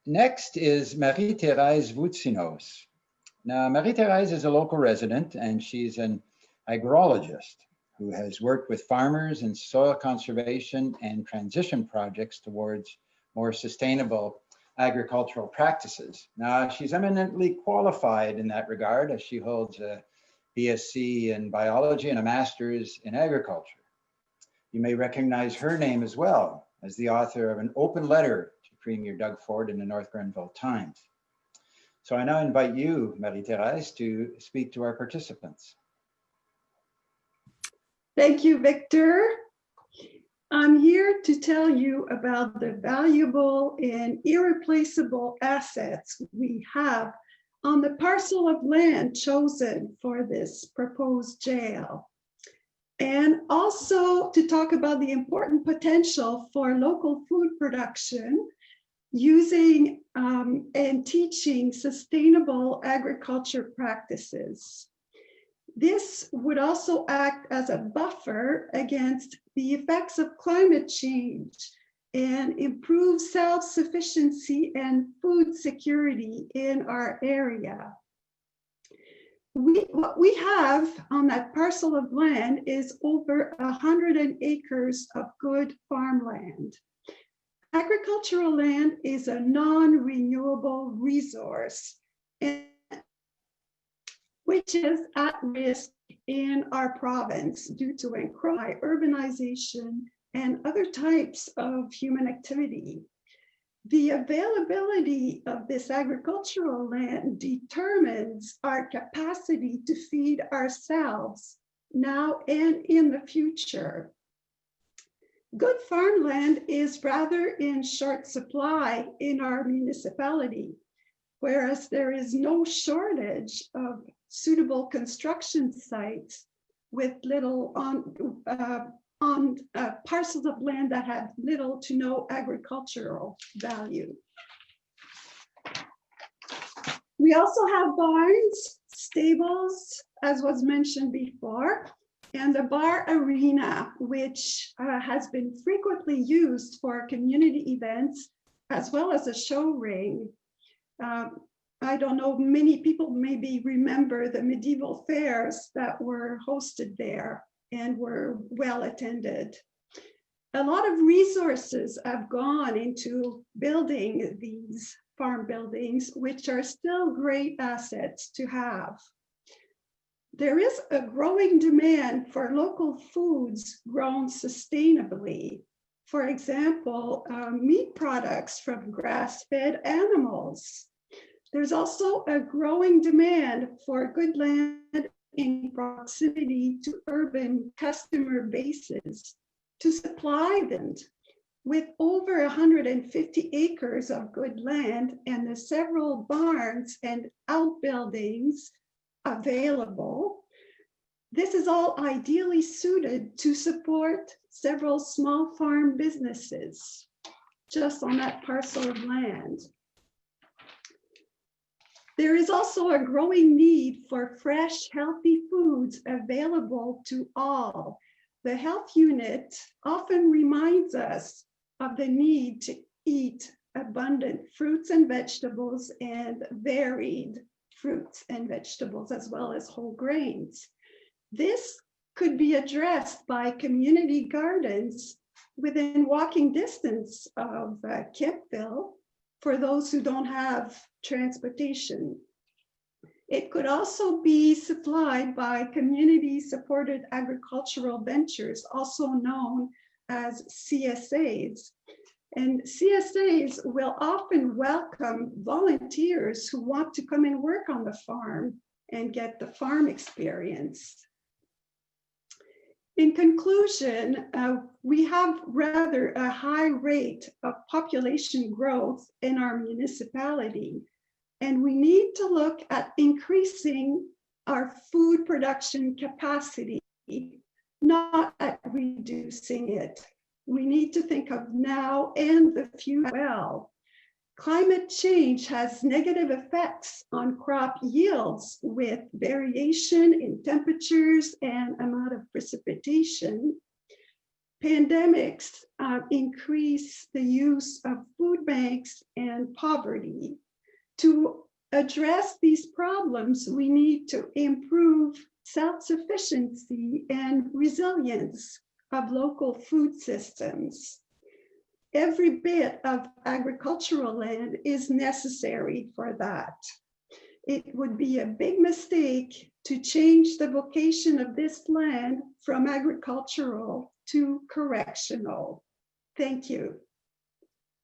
Next is Marie-Thérèse Voutsinos. Now, Marie-Thérèse is a local resident, and she's an agrologist who has worked with farmers in soil conservation and transition projects towards more sustainable agricultural practices. Now, she's eminently qualified in that regard, as she holds a B.Sc in biology and a master's in agriculture. You may recognize her name as well as the author of an open letter to Premier Doug Ford in the North Grenville Times. So I now invite you, Marie-Thérèse, to speak to our participants. Thank you, Victor. I'm here to tell you about the valuable and irreplaceable assets we have on the parcel of land chosen for this proposed jail. And also to talk about the important potential for local food production using and teaching sustainable agriculture practices. This would also act as a buffer against the effects of climate change and improve self-sufficiency and food security in our area. What we have on that parcel of land is over 100 acres of good farmland. Agricultural land is a non-renewable resource, which is at risk in our province due to urbanization and other types of human activity. The availability of this agricultural land determines our capacity to feed ourselves now and in the future. Good farmland is rather in short supply in our municipality, whereas there is no shortage of suitable construction sites with little on parcels of land that have little to no agricultural value. We also have barns, stables, as was mentioned before, and the bar arena, which has been frequently used for community events, as well as a show ring. I don't know, many people maybe remember the medieval fairs that were hosted there and were well attended. A lot of resources have gone into building these farm buildings, which are still great assets to have. There is a growing demand for local foods grown sustainably. For example, meat products from grass-fed animals. There's also a growing demand for good land in proximity to urban customer bases to supply them. With over 150 acres of good land and the several barns and outbuildings available, this is all ideally suited to support several small farm businesses just on that parcel of land. There is also a growing need for fresh, healthy foods available to all. The health unit often reminds us of the need to eat abundant fruits and vegetables and varied fruits and vegetables, as well as whole grains. This could be addressed by community gardens within walking distance of Kemptville for those who don't have transportation. It could also be supplied by community-supported agricultural ventures, also known as CSAs. And CSAs will often welcome volunteers who want to come and work on the farm and get the farm experience. In conclusion, we have rather a high rate of population growth in our municipality, and we need to look at increasing our food production capacity, not at reducing it. We need to think of now and the future well. Climate change has negative effects on crop yields with variation in temperatures and amount of precipitation. pandemics increase the use of food banks and poverty. To address these problems, we need to improve self-sufficiency and resilience of local food systems. Every bit of agricultural land is necessary for that. It would be a big mistake to change the vocation of this land from agricultural to correctional. Thank you.